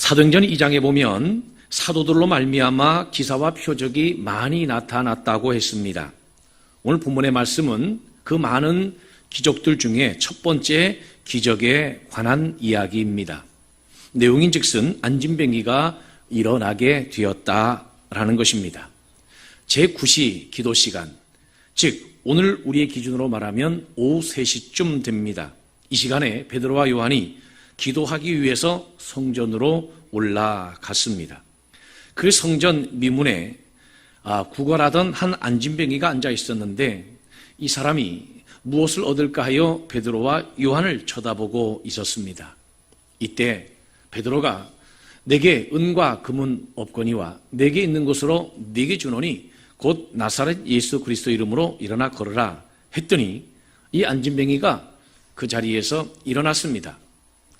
사도행전 2장에 보면 사도들로 말미암아 기사와 표적이 많이 나타났다고 했습니다. 오늘 본문의 말씀은 그 많은 기적들 중에 첫 번째 기적에 관한 이야기입니다. 내용인즉슨 안진뱅이가 일어나게 되었다라는 것입니다. 제9시 기도 시간, 즉 오늘 우리의 기준으로 말하면 오후 3시쯤 됩니다. 이 시간에 베드로와 요한이 기도하기 위해서 성전으로 올라갔습니다. 그 성전 미문에 구걸하던 한 안진뱅이가 앉아 있었는데 이 사람이 무엇을 얻을까 하여 베드로와 요한을 쳐다보고 있었습니다. 이때 베드로가 내게 은과 금은 없거니와 내게 있는 것으로 네게 주노니 곧 나사렛 예수 그리스도 이름으로 일어나 걸으라 했더니 이 안진뱅이가 그 자리에서 일어났습니다.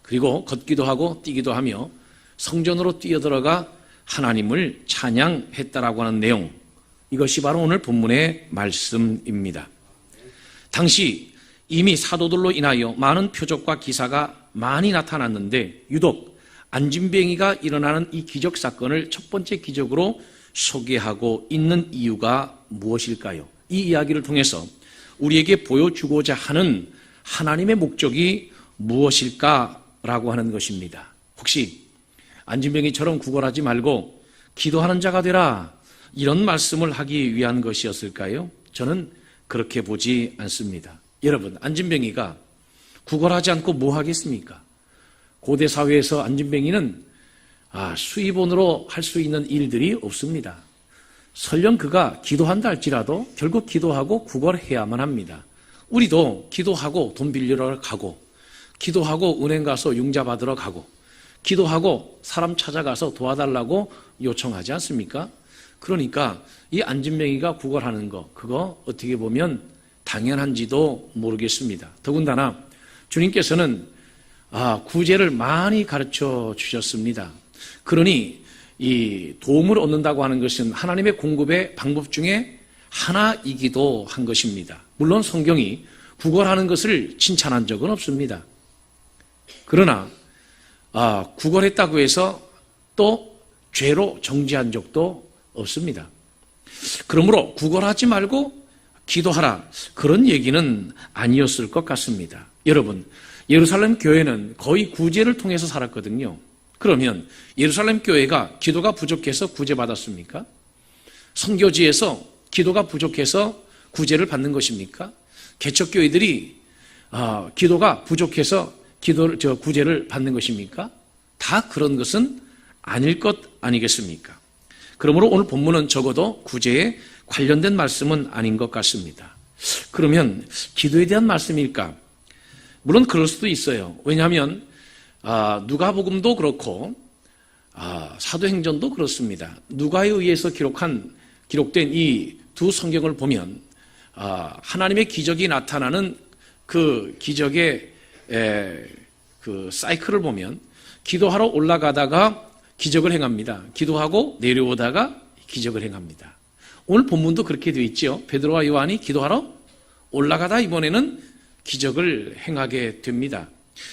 그리고 걷기도 하고 뛰기도 하며 성전으로 뛰어들어가 하나님을 찬양했다라고 하는 내용, 이것이 바로 오늘 본문의 말씀입니다. 당시 이미 사도들로 인하여 많은 표적과 기사가 많이 나타났는데 유독 안진뱅이가 일어나는 이 기적 사건을 첫 번째 기적으로 소개하고 있는 이유가 무엇일까요? 이 이야기를 통해서 우리에게 보여주고자 하는 하나님의 목적이 무엇일까라고 하는 것입니다. 혹시 안진뱅이처럼 구걸하지 말고 기도하는 자가 되라, 이런 말씀을 하기 위한 것이었을까요? 저는 그렇게 보지 않습니다. 여러분, 안진뱅이가 구걸하지 않고 뭐 하겠습니까? 고대 사회에서 안진뱅이는 수입원으로 할 수 있는 일들이 없습니다. 설령 그가 기도한다 할지라도 결국 기도하고 구걸해야만 합니다. 우리도 기도하고 돈 빌리러 가고, 기도하고 은행 가서 융자 받으러 가고, 기도하고 사람 찾아가서 도와달라고 요청하지 않습니까? 그러니까 이 안진뱅이가 구걸하는 거, 그거 어떻게 보면 당연한지도 모르겠습니다. 더군다나 주님께서는 구제를 많이 가르쳐 주셨습니다. 그러니 이 도움을 얻는다고 하는 것은 하나님의 공급의 방법 중에 하나이기도 한 것입니다. 물론 성경이 구걸하는 것을 칭찬한 적은 없습니다. 그러나 구걸했다고 해서 또 죄로 정죄한 적도 없습니다. 그러므로 구걸하지 말고 기도하라, 그런 얘기는 아니었을 것 같습니다. 여러분, 예루살렘 교회는 거의 구제를 통해서 살았거든요. 그러면 예루살렘 교회가 기도가 부족해서 구제받았습니까? 선교지에서 기도가 부족해서 구제를 받는 것입니까? 개척교회들이 기도가 부족해서 구제를 받는 것입니까? 다 그런 것은 아닐 것 아니겠습니까? 그러므로 오늘 본문은 적어도 구제에 관련된 말씀은 아닌 것 같습니다. 그러면 기도에 대한 말씀일까? 물론 그럴 수도 있어요. 왜냐하면 누가복음도 그렇고 사도행전도 그렇습니다. 누가에 의해서 기록된 이 두 성경을 보면 하나님의 기적이 나타나는 그 기적의 그 사이클을 보면 기도하러 올라가다가 기적을 행합니다. 기도하고 내려오다가 기적을 행합니다. 오늘 본문도 그렇게 되어 있죠. 베드로와 요한이 기도하러 올라가다 이번에는 기적을 행하게 됩니다.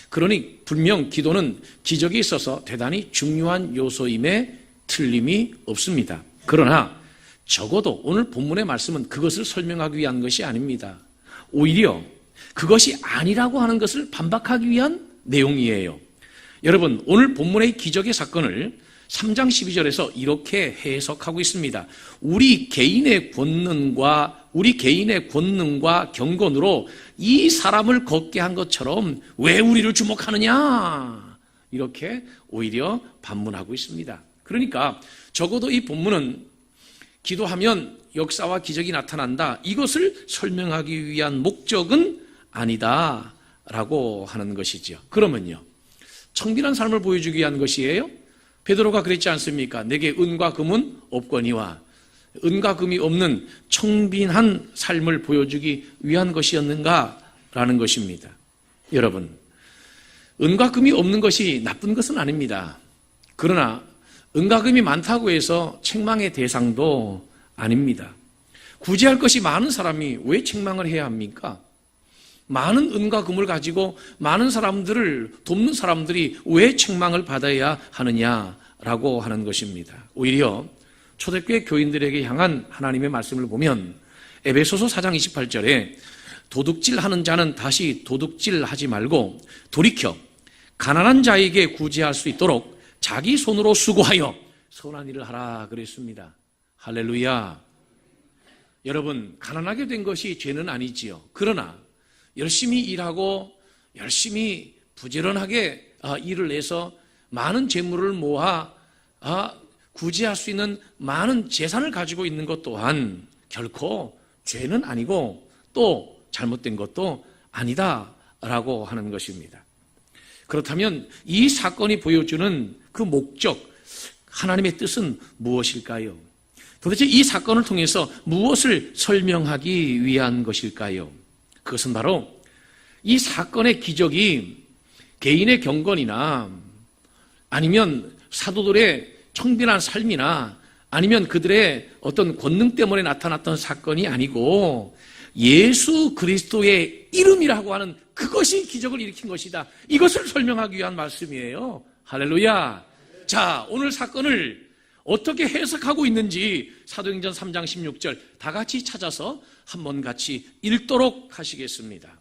그러니 분명 기도는 기적이 있어서 대단히 중요한 요소임에 틀림이 없습니다. 그러나 적어도 오늘 본문의 말씀은 그것을 설명하기 위한 것이 아닙니다. 오히려 그것이 아니라고 하는 것을 반박하기 위한 내용이에요. 여러분, 오늘 본문의 기적의 사건을 3장 12절에서 이렇게 해석하고 있습니다. 우리 개인의 권능과 경건으로 이 사람을 걷게 한 것처럼 왜 우리를 주목하느냐, 이렇게 오히려 반문하고 있습니다. 그러니까 적어도 이 본문은 기도하면 역사와 기적이 나타난다, 이것을 설명하기 위한 목적은 아니다라고 하는 것이죠. 그러면요, 청빈한 삶을 보여주기 위한 것이에요? 베드로가 그랬지 않습니까? 내게 은과 금은 없거니와, 은과 금이 없는 청빈한 삶을 보여주기 위한 것이었는가라는 것입니다. 여러분, 은과 금이 없는 것이 나쁜 것은 아닙니다. 그러나 은과 금이 많다고 해서 책망의 대상도 아닙니다. 구제할 것이 많은 사람이 왜 책망을 해야 합니까? 많은 은과 금을 가지고 많은 사람들을 돕는 사람들이 왜 책망을 받아야 하느냐라고 하는 것입니다. 오히려 초대교회 교인들에게 향한 하나님의 말씀을 보면 에베소서 4장 28절에 도둑질하는 자는 다시 도둑질하지 말고 돌이켜 가난한 자에게 구제할 수 있도록 자기 손으로 수고하여 선한 일을 하라 그랬습니다. 할렐루야. 여러분, 가난하게 된 것이 죄는 아니지요. 그러나 열심히 일하고 열심히 부지런하게 일을 해서 많은 재물을 모아 구제할 수 있는 많은 재산을 가지고 있는 것 또한 결코 죄는 아니고 또 잘못된 것도 아니다라고 하는 것입니다. 그렇다면 이 사건이 보여주는 그 목적, 하나님의 뜻은 무엇일까요? 도대체 이 사건을 통해서 무엇을 설명하기 위한 것일까요? 그것은 바로 이 사건의 기적이 개인의 경건이나 아니면 사도들의 청빈한 삶이나 아니면 그들의 어떤 권능 때문에 나타났던 사건이 아니고 예수 그리스도의 이름이라고 하는 그것이 기적을 일으킨 것이다. 이것을 설명하기 위한 말씀이에요. 할렐루야. 자, 오늘 사건을 어떻게 해석하고 있는지 사도행전 3장 16절 다 같이 찾아서 한번 같이 읽도록 하시겠습니다.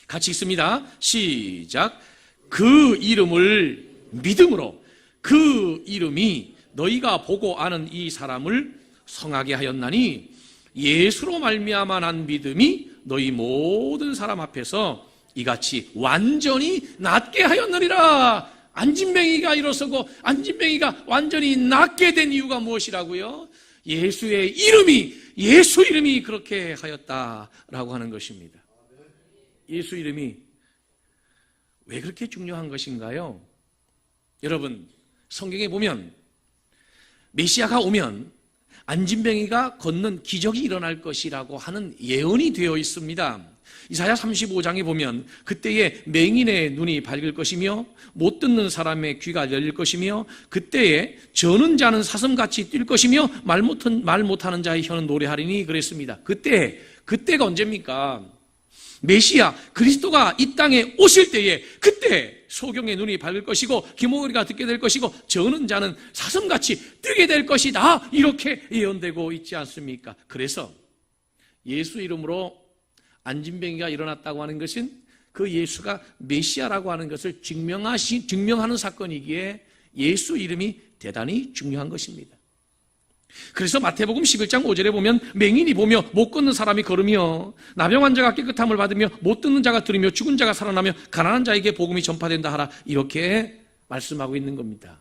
같이 읽습니다. 시작. 그 이름을 믿음으로 그 이름이 너희가 보고 아는 이 사람을 성하게 하였나니 예수로 말미암아 난 믿음이 너희 모든 사람 앞에서 이같이 완전히 낫게 하였느니라. 안진뱅이가 일어서고 안진뱅이가 완전히 낫게 된 이유가 무엇이라고요? 예수의 이름이, 예수 이름이 그렇게 하였다라고 하는 것입니다. 예수 이름이 왜 그렇게 중요한 것인가요? 여러분, 성경에 보면 메시아가 오면 안진뱅이가 걷는 기적이 일어날 것이라고 하는 예언이 되어 있습니다. 이사야 35장에 보면 그때에 맹인의 눈이 밝을 것이며 못 듣는 사람의 귀가 열릴 것이며 그때에 저는 자는 사슴같이 뛸 것이며 말 못하는 자의 혀는 노래하리니 그랬습니다. 그때가 언제입니까? 메시아 그리스도가 이 땅에 오실 때에 그때 소경의 눈이 밝을 것이고 귀머거리가 듣게 될 것이고 저는 자는 사슴같이 뛰게 될 것이다. 이렇게 예언되고 있지 않습니까? 그래서 예수 이름으로 안진뱅이가 일어났다고 하는 것은 그 예수가 메시아라고 하는 것을 증명하는 사건이기에 예수 이름이 대단히 중요한 것입니다. 그래서 마태복음 11장 5절에 보면 맹인이 보며 못 걷는 사람이 걸으며 나병 환자가 깨끗함을 받으며 못 듣는 자가 들으며 죽은 자가 살아나며 가난한 자에게 복음이 전파된다 하라. 이렇게 말씀하고 있는 겁니다.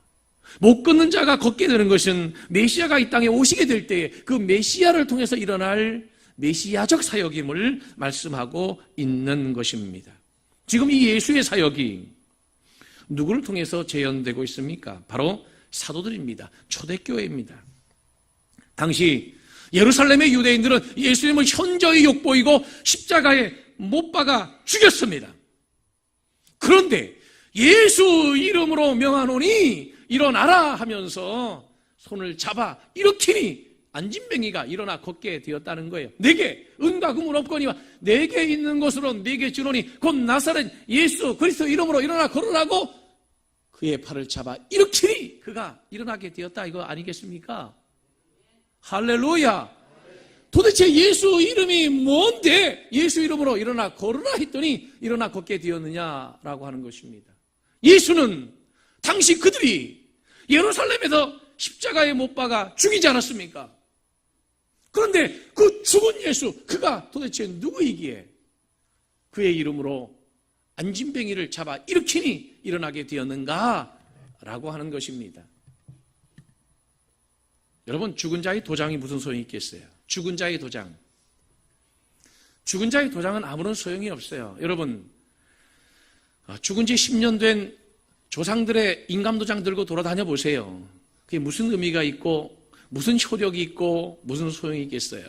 못 걷는 자가 걷게 되는 것은 메시아가 이 땅에 오시게 될 때에 그 메시아를 통해서 일어날 메시아적 사역임을 말씀하고 있는 것입니다. 지금 이 예수의 사역이 누구를 통해서 재현되고 있습니까? 바로 사도들입니다. 초대교회입니다. 당시 예루살렘의 유대인들은 예수님을 현저히 욕보이고 십자가에 못 박아 죽였습니다. 그런데 예수 이름으로 명하노니 일어나라 하면서 손을 잡아 일으키니 안진뱅이가 일어나 걷게 되었다는 거예요. 내게 은과 금은 없거니와 내게 있는 것으로 내게 주노니 곧 나사렛 예수 그리스도 이름으로 일어나 걸으라고 그의 팔을 잡아 일으키니 그가 일어나게 되었다. 이거 아니겠습니까? 할렐루야. 도대체 예수 이름이 뭔데 예수 이름으로 일어나 걸으라 했더니 일어나 걷게 되었느냐라고 하는 것입니다. 예수는 당시 그들이 예루살렘에서 십자가에 못 박아 죽이지 않았습니까? 그런데 그 죽은 예수, 그가 도대체 누구이기에 그의 이름으로 안진뱅이를 잡아 일으키니 일어나게 되었는가라고 하는 것입니다. 여러분, 죽은 자의 도장이 무슨 소용이 있겠어요? 죽은 자의 도장. 죽은 자의 도장은 아무런 소용이 없어요. 여러분, 죽은 지 10년 된 조상들의 인감도장 들고 돌아다녀 보세요. 그게 무슨 의미가 있고 무슨 효력이 있고 무슨 소용이 있겠어요?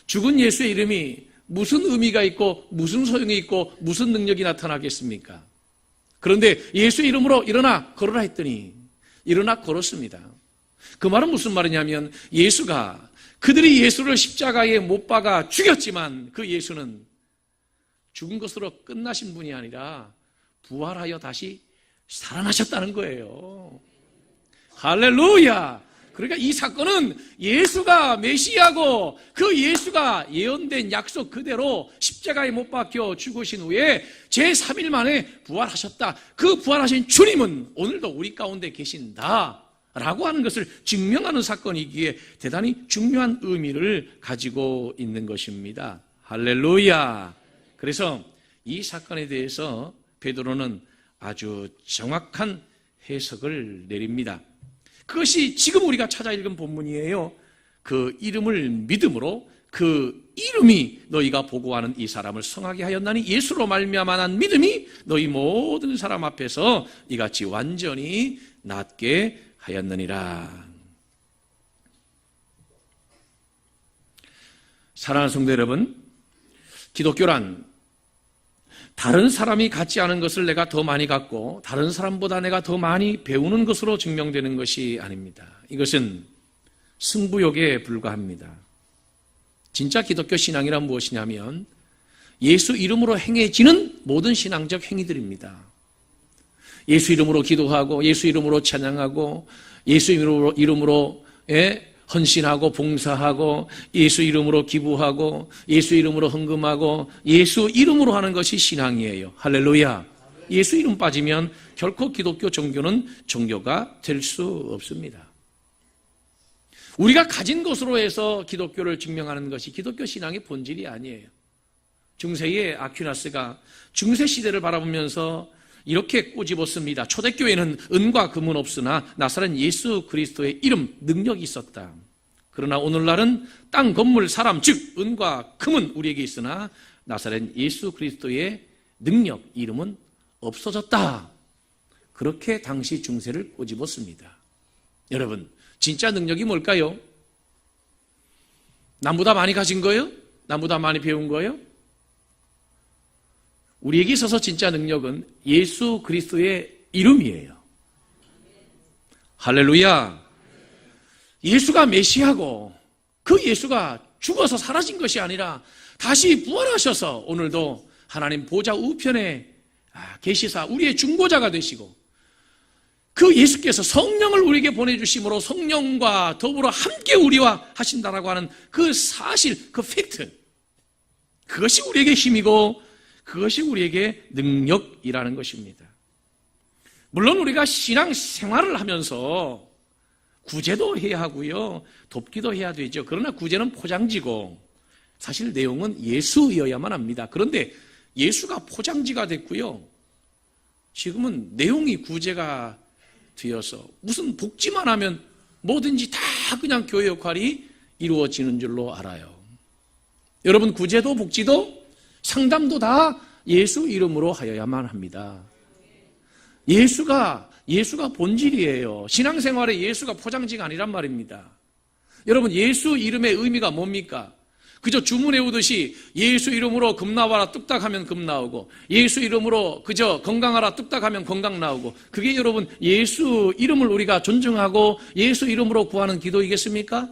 죽은 예수의 이름이 무슨 의미가 있고 무슨 소용이 있고 무슨 능력이 나타나겠습니까? 그런데 예수의 이름으로 일어나 걸으라 했더니 일어나 걸었습니다. 그 말은 무슨 말이냐면 예수가 그들이 예수를 십자가에 못 박아 죽였지만 그 예수는 죽은 것으로 끝나신 분이 아니라 부활하여 다시 살아나셨다는 거예요. 할렐루야! 그러니까 이 사건은 예수가 메시아고 그 예수가 예언된 약속 그대로 십자가에 못 박혀 죽으신 후에 제3일 만에 부활하셨다. 그 부활하신 주님은 오늘도 우리 가운데 계신다 라고 하는 것을 증명하는 사건이기에 대단히 중요한 의미를 가지고 있는 것입니다. 할렐루야! 그래서 이 사건에 대해서 베드로는 아주 정확한 해석을 내립니다. 그것이 지금 우리가 찾아 읽은 본문이에요. 그 이름을 믿음으로 그 이름이 너희가 보고하는 이 사람을 성하게 하였나니 예수로 말미암아 난 믿음이 너희 모든 사람 앞에서 이같이 완전히 낫게 하였느니라. 사랑하는 성도 여러분, 기독교란 다른 사람이 갖지 않은 것을 내가 더 많이 갖고 다른 사람보다 내가 더 많이 배우는 것으로 증명되는 것이 아닙니다. 이것은 승부욕에 불과합니다. 진짜 기독교 신앙이란 무엇이냐면 예수 이름으로 행해지는 모든 신앙적 행위들입니다. 예수 이름으로 기도하고 예수 이름으로 찬양하고 예수 이름으로 헌신하고 봉사하고 예수 이름으로 기부하고 예수 이름으로 헌금하고 예수 이름으로 하는 것이 신앙이에요. 할렐루야. 예수 이름 빠지면 결코 기독교 종교는 종교가 될 수 없습니다. 우리가 가진 것으로 해서 기독교를 증명하는 것이 기독교 신앙의 본질이 아니에요. 중세의 아퀴나스가 중세 시대를 바라보면서 이렇게 꼬집었습니다. 초대교회는 은과 금은 없으나 나사렛 예수 그리스도의 이름, 능력이 있었다. 그러나 오늘날은 땅, 건물, 사람, 즉 은과 금은 우리에게 있으나 나사렛 예수 그리스도의 능력, 이름은 없어졌다. 그렇게 당시 중세를 꼬집었습니다. 여러분, 진짜 능력이 뭘까요? 남보다 많이 가진 거예요? 남보다 많이 배운 거예요? 우리에게 있어서 진짜 능력은 예수 그리스도의 이름이에요. 할렐루야. 예수가 메시아고 그 예수가 죽어서 사라진 것이 아니라 다시 부활하셔서 오늘도 하나님 보좌 우편에 계시사 우리의 중보자가 되시고 그 예수께서 성령을 우리에게 보내주심으로 성령과 더불어 함께 우리와 하신다라고 하는 그 사실, 그 팩트, 그것이 우리에게 힘이고 그것이 우리에게 능력이라는 것입니다. 물론 우리가 신앙 생활을 하면서 구제도 해야 하고요, 돕기도 해야 되죠. 그러나 구제는 포장지고 사실 내용은 예수여야만 합니다. 그런데 예수가 포장지가 됐고요, 지금은 내용이 구제가 되어서 무슨 복지만 하면 뭐든지 다 그냥 교회 역할이 이루어지는 줄로 알아요. 여러분, 구제도 복지도 상담도 다 예수 이름으로 하여야만 합니다. 예수가 본질이에요. 신앙생활에 예수가 포장지가 아니란 말입니다. 여러분, 예수 이름의 의미가 뭡니까? 그저 주문해 오듯이 예수 이름으로 금 나와라 뚝딱 하면 금 나오고 예수 이름으로 그저 건강하라 뚝딱 하면 건강 나오고, 그게 여러분 예수 이름을 우리가 존중하고 예수 이름으로 구하는 기도이겠습니까?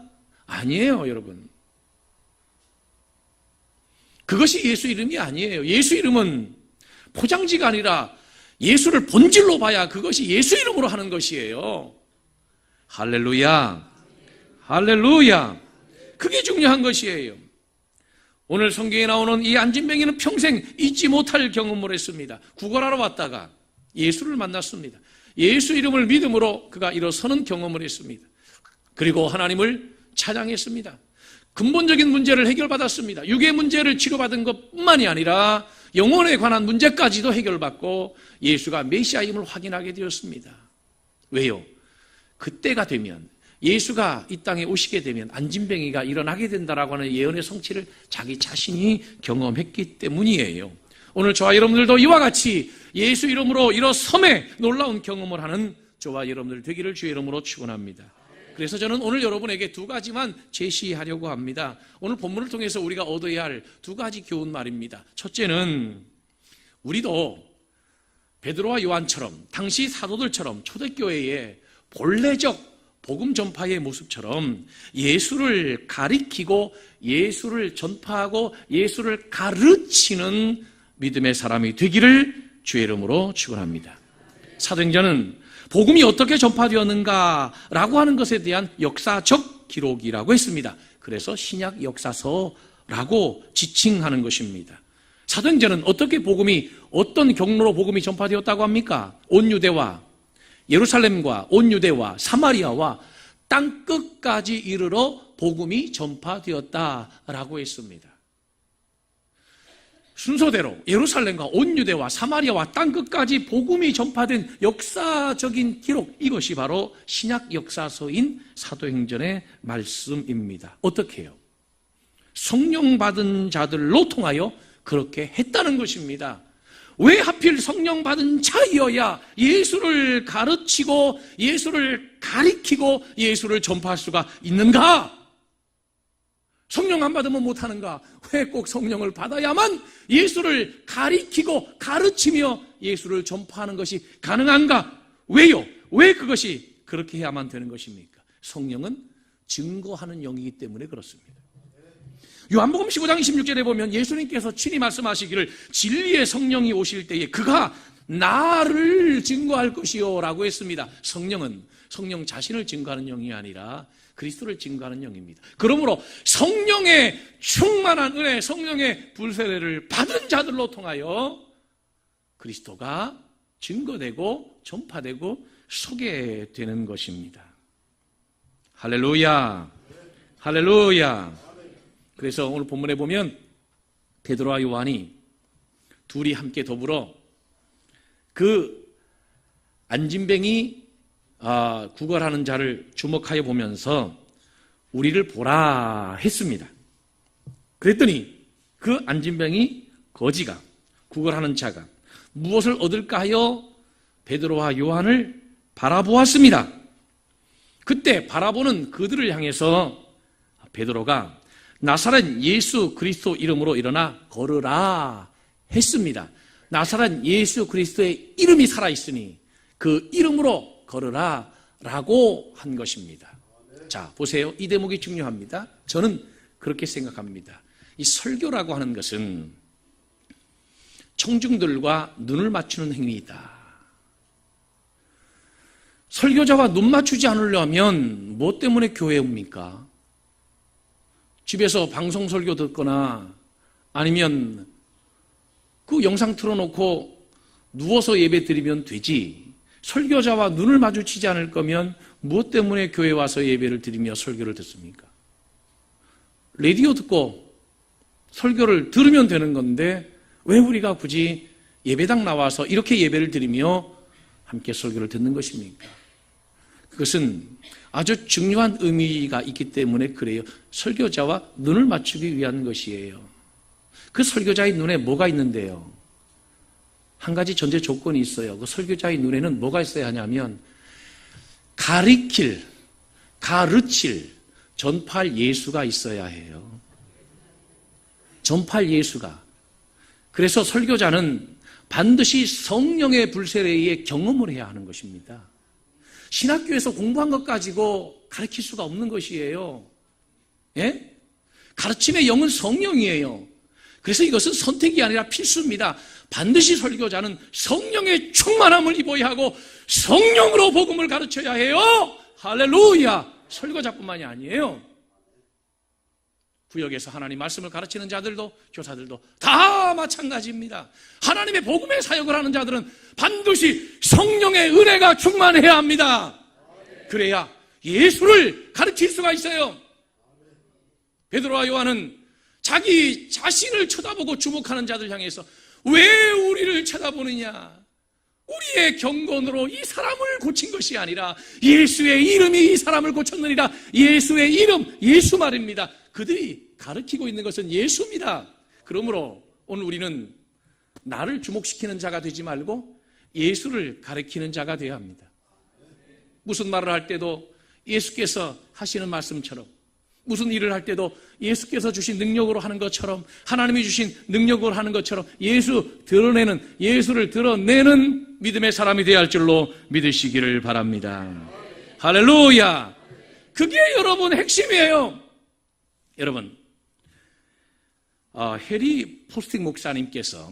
아니에요, 여러분. 그것이 예수 이름이 아니에요. 예수 이름은 포장지가 아니라 예수를 본질로 봐야 그것이 예수 이름으로 하는 것이에요. 할렐루야. 할렐루야. 그게 중요한 것이에요. 오늘 성경에 나오는 이 안진뱅이는 평생 잊지 못할 경험을 했습니다. 구걸하러 왔다가 예수를 만났습니다. 예수 이름을 믿음으로 그가 일어서는 경험을 했습니다. 그리고 하나님을 찬양했습니다. 근본적인 문제를 해결받았습니다. 육의 문제를 치료받은 것뿐만이 아니라 영혼에 관한 문제까지도 해결받고 예수가 메시아임을 확인하게 되었습니다. 왜요? 그때가 되면, 예수가 이 땅에 오시게 되면 안진뱅이가 일어나게 된다라고 하는 예언의 성취를 자기 자신이 경험했기 때문이에요. 오늘 저와 여러분들도 이와 같이 예수 이름으로 일어섬에 놀라운 경험을 하는 저와 여러분들 되기를 주의 이름으로 축원합니다. 그래서 저는 오늘 여러분에게 두 가지만 제시하려고 합니다. 오늘 본문을 통해서 우리가 얻어야 할 두 가지 교훈 말입니다. 첫째는 우리도 베드로와 요한처럼 당시 사도들처럼 초대교회에 본래적 복음 전파의 모습처럼 예수를 가리키고 예수를 전파하고 예수를 가르치는 믿음의 사람이 되기를 주의 이름으로 축원합니다. 사도행전은 복음이 어떻게 전파되었는가라고 하는 것에 대한 역사적 기록이라고 했습니다. 그래서 신약 역사서라고 지칭하는 것입니다. 사도행전은 어떤 경로로 복음이 전파되었다고 합니까? 온 유대와 예루살렘과 온 유대와 사마리아와 땅끝까지 이르러 복음이 전파되었다라고 했습니다. 순서대로 예루살렘과 온 유대와 사마리아와 땅끝까지 복음이 전파된 역사적인 기록, 이것이 바로 신약 역사서인 사도행전의 말씀입니다. 어떻게 해요? 성령 받은 자들로 통하여 그렇게 했다는 것입니다. 왜 하필 성령 받은 자이어야 예수를 가르치고 예수를 가리키고 예수를 전파할 수가 있는가? 성령 안 받으면 못하는가? 왜 꼭 성령을 받아야만 예수를 가리키고 가르치며 예수를 전파하는 것이 가능한가? 왜요? 왜 그것이 그렇게 해야만 되는 것입니까? 성령은 증거하는 영이기 때문에 그렇습니다. 요한복음 15장 26절에 보면 예수님께서 친히 말씀하시기를 진리의 성령이 오실 때에 그가 나를 증거할 것이요 라고 했습니다. 성령은 성령 자신을 증거하는 영이 아니라 그리스도를 증거하는 영입니다. 그러므로 성령의 충만한 은혜, 성령의 불세례를 받은 자들로 통하여 그리스도가 증거되고 전파되고 소개되는 것입니다. 할렐루야, 할렐루야. 그래서 오늘 본문에 보면 베드로와 요한이 둘이 함께 더불어 그 안진뱅이 구걸하는 자를 주목하여 보면서 우리를 보라 했습니다. 그랬더니 그 안진뱅이 거지가 구걸하는 자가 무엇을 얻을까 하여 베드로와 요한을 바라보았습니다. 그때 바라보는 그들을 향해서 베드로가 나사렛 예수 그리스도 이름으로 일어나 걸으라 했습니다. 나사렛 예수 그리스도의 이름이 살아있으니 그 이름으로 걸으라 라고 한 것입니다. 자, 보세요. 이 대목이 중요합니다. 저는 그렇게 생각합니다. 이 설교라고 하는 것은 청중들과 눈을 맞추는 행위이다. 설교자와 눈 맞추지 않으려면 뭐 때문에 교회에 옵니까? 집에서 방송 설교 듣거나 아니면 그 영상 틀어놓고 누워서 예배 드리면 되지. 설교자와 눈을 마주치지 않을 거면 무엇 때문에 교회 와서 예배를 드리며 설교를 듣습니까? 라디오 듣고 설교를 들으면 되는 건데 왜 우리가 굳이 예배당 나와서 이렇게 예배를 드리며 함께 설교를 듣는 것입니까? 그것은 아주 중요한 의미가 있기 때문에 그래요. 설교자와 눈을 맞추기 위한 것이에요. 그 설교자의 눈에 뭐가 있는데요? 한 가지 전제 조건이 있어요. 그 설교자의 눈에는 뭐가 있어야 하냐면 가르칠, 전파할 예수가 있어야 해요. 전파할 예수가. 그래서 설교자는 반드시 성령의 불세례에 경험을 해야 하는 것입니다. 신학교에서 공부한 것 가지고 가르칠 수가 없는 것이에요. 예? 가르침의 영은 성령이에요. 그래서 이것은 선택이 아니라 필수입니다. 반드시 설교자는 성령의 충만함을 입어야 하고 성령으로 복음을 가르쳐야 해요. 할렐루야. 설교자뿐만이 아니에요. 구역에서 하나님 말씀을 가르치는 자들도 교사들도 다 마찬가지입니다. 하나님의 복음의 사역을 하는 자들은 반드시 성령의 은혜가 충만해야 합니다. 그래야 예수를 가르칠 수가 있어요. 베드로와 요한은 자기 자신을 쳐다보고 주목하는 자들 향해서 왜 우리를 쳐다보느냐? 우리의 경건으로 이 사람을 고친 것이 아니라 예수의 이름이 이 사람을 고쳤느니라. 예수의 이름, 예수 말입니다. 그들이 가르치고 있는 것은 예수입니다. 그러므로 오늘 우리는 나를 주목시키는 자가 되지 말고 예수를 가르치는 자가 되어야 합니다. 무슨 말을 할 때도 예수께서 하시는 말씀처럼, 무슨 일을 할 때도 예수께서 주신 능력으로 하는 것처럼, 하나님이 주신 능력으로 하는 것처럼 예수를 드러내는 믿음의 사람이 되어야 할 줄로 믿으시기를 바랍니다. 할렐루야. 그게 여러분 핵심이에요. 여러분, 해리 포스팅 목사님께서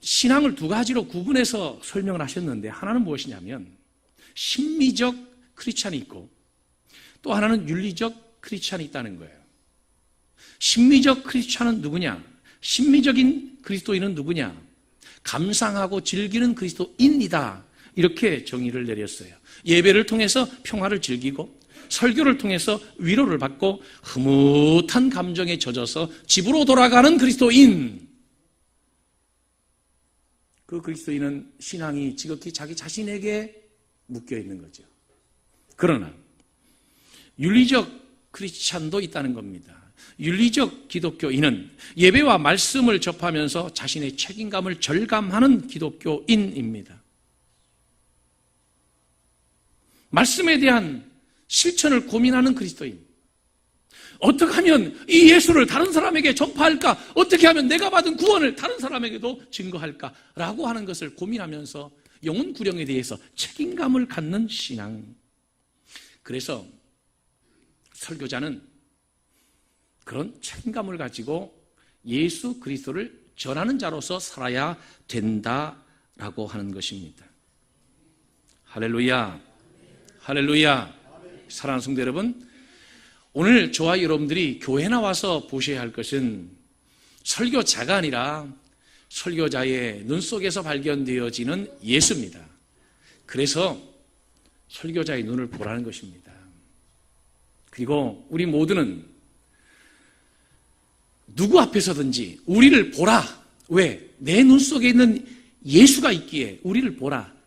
신앙을 두 가지로 구분해서 설명을 하셨는데, 하나는 무엇이냐면 심미적 크리스찬이 있고 또 하나는 윤리적 크리스찬이 있다는 거예요. 심미적 크리스찬은 누구냐? 심미적인 그리스도인은 누구냐? 감상하고 즐기는 그리스도인이다. 이렇게 정의를 내렸어요. 예배를 통해서 평화를 즐기고 설교를 통해서 위로를 받고 흐뭇한 감정에 젖어서 집으로 돌아가는 그리스도인. 그 그리스도인은 신앙이 지극히 자기 자신에게 묶여 있는 거죠. 그러나 윤리적 크리스찬도 있다는 겁니다. 윤리적 기독교인은 예배와 말씀을 접하면서 자신의 책임감을 절감하는 기독교인입니다. 말씀에 대한 실천을 고민하는 그리스도인. 어떻게 하면 이 예수를 다른 사람에게 전파할까? 어떻게 하면 내가 받은 구원을 다른 사람에게도 증거할까? 라고 하는 것을 고민하면서 영혼 구령에 대해서 책임감을 갖는 신앙. 그래서 설교자는 그런 책임감을 가지고 예수 그리스도를 전하는 자로서 살아야 된다라고 하는 것입니다. 할렐루야. 할렐루야. 사랑하는 성도 여러분, 오늘 저와 여러분들이 교회 나와서 보셔야 할 것은 설교자가 아니라 설교자의 눈 속에서 발견되어지는 예수입니다. 그래서 설교자의 눈을 보라는 것입니다. 그리고 우리 모두는 누구 앞에서든지 우리를 보라. 왜? 내 눈 속에 있는 예수가 있기에 우리를 보라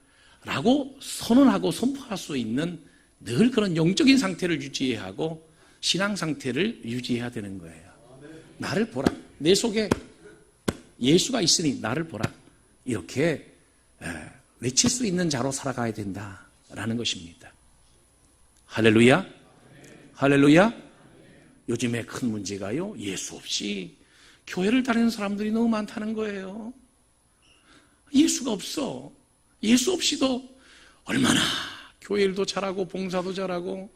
라고 선언하고 선포할 수 있는 늘 그런 영적인 상태를 유지해야 하고 신앙 상태를 유지해야 되는 거예요. 나를 보라. 내 속에 예수가 있으니 나를 보라. 이렇게 외칠 수 있는 자로 살아가야 된다라는 것입니다. 할렐루야. 할렐루야. 요즘에 큰 문제가요, 예수 없이 교회를 다니는 사람들이 너무 많다는 거예요. 예수가 없어. 예수 없이도 얼마나 교회 일도 잘하고 봉사도 잘하고,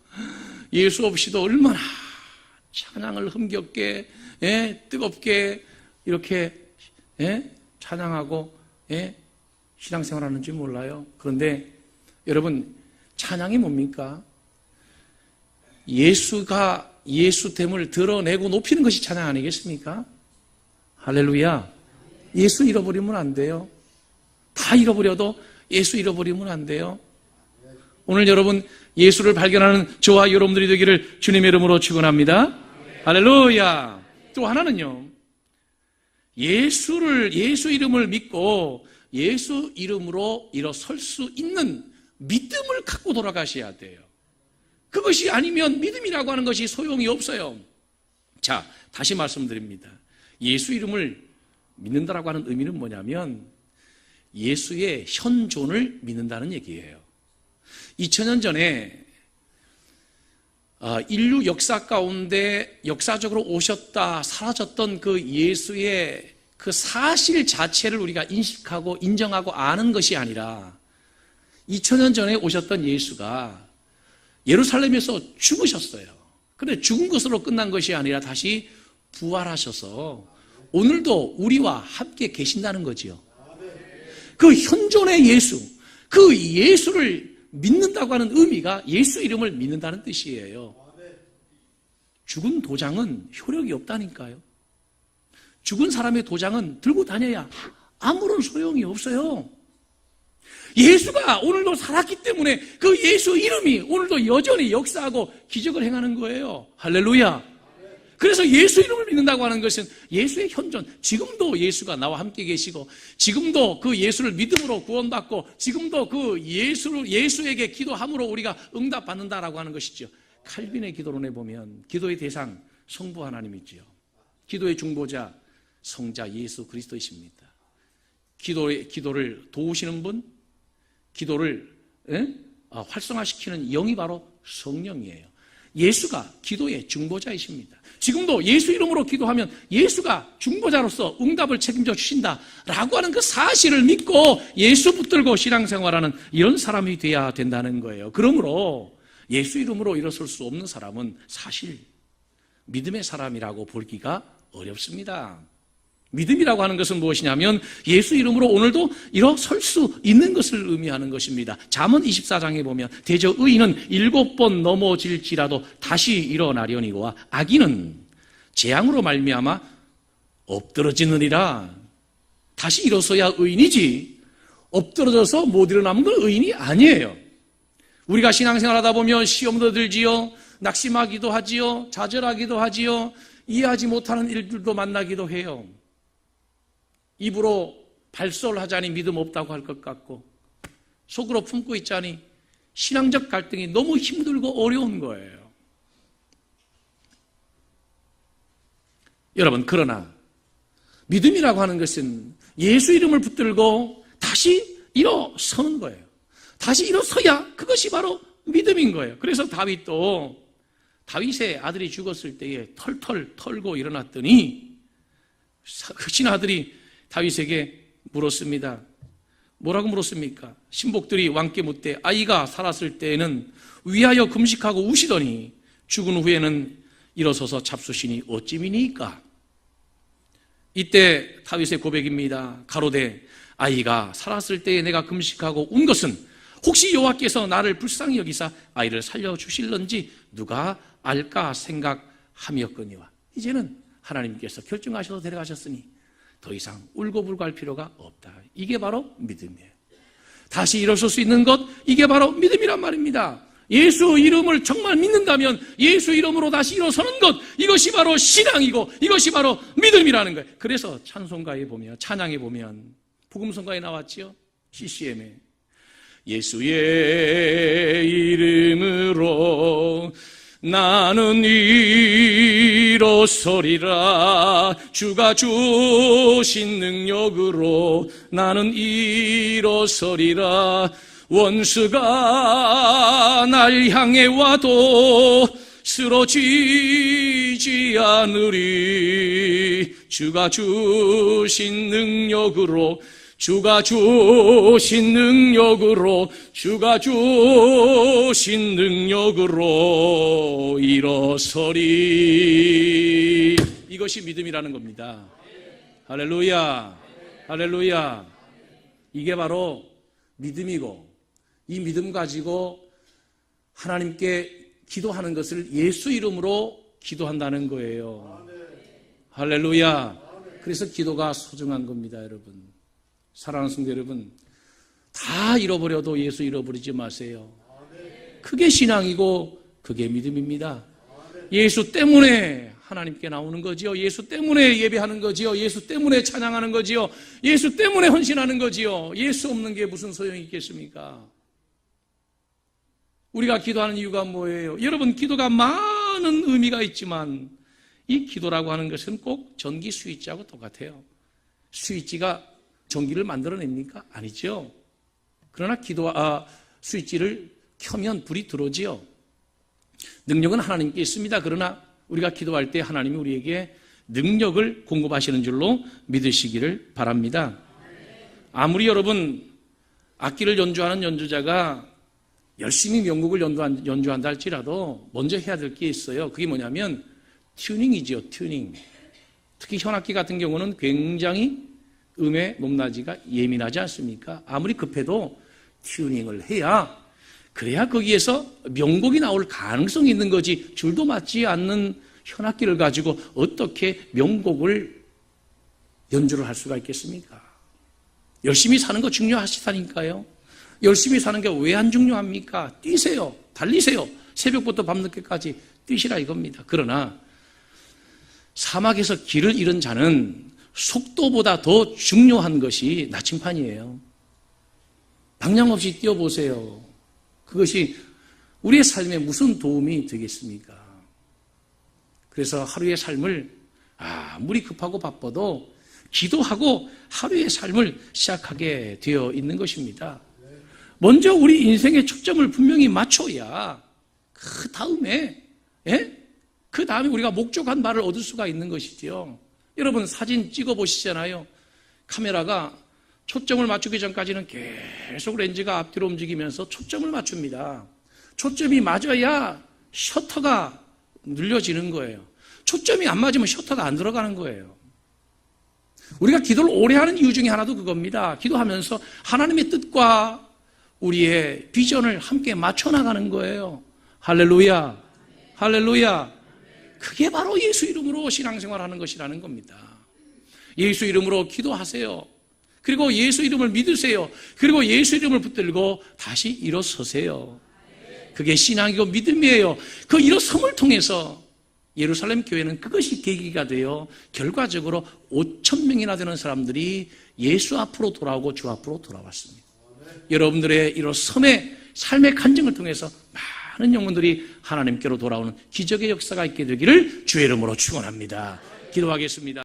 예수 없이도 얼마나 찬양을 흥겹게 뜨겁게 이렇게 찬양하고 신앙생활하는지 몰라요. 그런데 여러분, 찬양이 뭡니까? 예수됨을 드러내고 높이는 것이 찬양 아니겠습니까? 할렐루야. 예수 잃어버리면 안 돼요. 다 잃어버려도 예수 잃어버리면 안 돼요. 오늘 여러분, 예수를 발견하는 저와 여러분들이 되기를 주님의 이름으로 축원합니다. 할렐루야. 또 하나는요, 예수 이름을 믿고 예수 이름으로 일어설 수 있는 믿음을 갖고 돌아가셔야 돼요. 그것이 아니면 믿음이라고 하는 것이 소용이 없어요. 자, 다시 말씀드립니다. 예수 이름을 믿는다라고 하는 의미는 뭐냐면 예수의 현존을 믿는다는 얘기예요. 2000년 전에 인류 역사 가운데 역사적으로 오셨다 사라졌던 그 예수의 그 사실 자체를 우리가 인식하고 인정하고 아는 것이 아니라 2000년 전에 오셨던 예수가 예루살렘에서 죽으셨어요. 그런데 죽은 것으로 끝난 것이 아니라 다시 부활하셔서 오늘도 우리와 함께 계신다는 거지요. 그 현존의 예수, 그 예수를 믿는다고 하는 의미가 예수 이름을 믿는다는 뜻이에요. 죽은 도장은 효력이 없다니까요. 죽은 사람의 도장은 들고 다녀야 아무런 소용이 없어요. 예수가 오늘도 살았기 때문에 그 예수 이름이 오늘도 여전히 역사하고 기적을 행하는 거예요. 할렐루야. 그래서 예수 이름을 믿는다고 하는 것은 예수의 현존, 지금도 예수가 나와 함께 계시고 지금도 그 예수를 믿음으로 구원받고 지금도 그 예수에게 기도함으로 우리가 응답받는다라고 하는 것이죠. 칼빈의 기도론에 보면 기도의 대상 성부 하나님이지요. 기도의 중보자 성자 예수 그리스도이십니다. 기도를 도우시는 분, 기도를 활성화시키는 영이 바로 성령이에요. 예수가 기도의 중보자이십니다. 지금도 예수 이름으로 기도하면 예수가 중보자로서 응답을 책임져 주신다라고 하는 그 사실을 믿고 예수 붙들고 신앙생활하는 이런 사람이 돼야 된다는 거예요. 그러므로 예수 이름으로 일어설 수 없는 사람은 사실 믿음의 사람이라고 보기가 어렵습니다. 믿음이라고 하는 것은 무엇이냐면 예수 이름으로 오늘도 일어설 수 있는 것을 의미하는 것입니다. 잠언 24장에 보면 대저 의인은 7번 넘어질지라도 다시 일어나려니와 악인은 재앙으로 말미암아 엎드러지느니라. 다시 일어서야 의인이지 엎드러져서 못 일어나면 건 의인이 아니에요. 우리가 신앙생활하다 보면 시험도 들지요, 낙심하기도 하지요, 좌절하기도 하지요, 이해하지 못하는 일들도 만나기도 해요. 입으로 발설하자니 믿음 없다고 할 것 같고 속으로 품고 있자니 신앙적 갈등이 너무 힘들고 어려운 거예요. 여러분, 그러나 믿음이라고 하는 것은 예수 이름을 붙들고 다시 일어서는 거예요. 다시 일어서야 그것이 바로 믿음인 거예요. 그래서 다윗의 아들이 죽었을 때에 털털 털고 일어났더니 그 친아들이 다윗에게 물었습니다. 뭐라고 물었습니까? 신복들이 왕께 묻되 아이가 살았을 때에는 위하여 금식하고 우시더니 죽은 후에는 일어서서 잡수시니 어찌미니까? 이때 다윗의 고백입니다. 가로되 아이가 살았을 때에 내가 금식하고 운 것은 혹시 여호와께서 나를 불쌍히 여기사 아이를 살려주실런지 누가 알까 생각함이었거니와. 이제는 하나님께서 결정하셔서 데려가셨으니 더 이상 울고불고 할 필요가 없다. 이게 바로 믿음이에요. 다시 일어설 수 있는 것, 이게 바로 믿음이란 말입니다. 예수 이름을 정말 믿는다면 예수 이름으로 다시 일어서는 것, 이것이 바로 신앙이고 이것이 바로 믿음이라는 거예요. 그래서 찬송가에 보면, 찬양에 보면, 복음성가에 나왔지요. CCM에 예수의 이름으로 나는 일어서리라. 주가 주신 능력으로 나는 일어서리라. 원수가 날 향해 와도 쓰러지지 않으리. 주가 주신 능력으로 주가 주신 능력으로 일어서리. 이것이 믿음이라는 겁니다. 할렐루야, 할렐루야. 이게 바로 믿음이고, 이 믿음 가지고 하나님께 기도하는 것을 예수 이름으로 기도한다는 거예요. 할렐루야. 그래서 기도가 소중한 겁니다, 여러분. 사랑하는 성도 여러분, 다 잃어버려도 예수 잃어버리지 마세요. 그게 신앙이고 그게 믿음입니다. 예수 때문에 하나님께 나오는 거지요. 예수 때문에 예배하는 거지요. 예수 때문에 찬양하는 거지요. 예수 때문에 헌신하는 거지요. 예수 없는 게 무슨 소용이 있겠습니까? 우리가 기도하는 이유가 뭐예요? 여러분, 기도가 많은 의미가 있지만 이 기도라고 하는 것은 꼭 전기 스위치하고 똑같아요. 스위치가 전기를 만들어냅니까? 아니죠. 그러나 스위치를 켜면 불이 들어오지요. 능력은 하나님께 있습니다. 그러나 우리가 기도할 때 하나님이 우리에게 능력을 공급하시는 줄로 믿으시기를 바랍니다. 아무리 여러분 악기를 연주하는 연주자가 열심히 명곡을 연주한다 할지라도 먼저 해야 될 게 있어요. 그게 뭐냐면 튜닝이죠. 튜닝. 특히 현악기 같은 경우는 굉장히 음의 높낮이가 예민하지 않습니까? 아무리 급해도 튜닝을 해야, 그래야 거기에서 명곡이 나올 가능성이 있는 거지. 줄도 맞지 않는 현악기를 가지고 어떻게 명곡을 연주를 할 수가 있겠습니까? 열심히 사는 거 중요하시다니까요. 열심히 사는 게 왜 안 중요합니까? 뛰세요. 달리세요. 새벽부터 밤늦게까지 뛰시라 이겁니다. 그러나 사막에서 길을 잃은 자는 속도보다 더 중요한 것이 나침판이에요. 방향 없이 뛰어보세요. 그것이 우리의 삶에 무슨 도움이 되겠습니까? 그래서 하루의 삶을 아무리 급하고 바빠도 기도하고 하루의 삶을 시작하게 되어 있는 것입니다. 먼저 우리 인생의 초점을 분명히 맞춰야 그 다음에 예? 그 다음에 우리가 목적한 바를 얻을 수가 있는 것이지요. 여러분 사진 찍어 보시잖아요. 카메라가 초점을 맞추기 전까지는 계속 렌즈가 앞뒤로 움직이면서 초점을 맞춥니다. 초점이 맞아야 셔터가 눌려지는 거예요. 초점이 안 맞으면 셔터가 안 들어가는 거예요. 우리가 기도를 오래 하는 이유 중에 하나도 그겁니다. 기도하면서 하나님의 뜻과 우리의 비전을 함께 맞춰나가는 거예요. 할렐루야, 할렐루야. 그게 바로 예수 이름으로 신앙생활하는 것이라는 겁니다. 예수 이름으로 기도하세요. 그리고 예수 이름을 믿으세요. 그리고 예수 이름을 붙들고 다시 일어서세요. 그게 신앙이고 믿음이에요. 그 일어섬을 통해서 예루살렘 교회는 그것이 계기가 되어 결과적으로 5,000명이나 되는 사람들이 예수 앞으로 돌아오고 주 앞으로 돌아왔습니다. 여러분들의 일어섬의 삶의 간증을 통해서 많은 영혼들이 하나님께로 돌아오는 기적의 역사가 있게 되기를 주의 이름으로 축원합니다. 기도하겠습니다.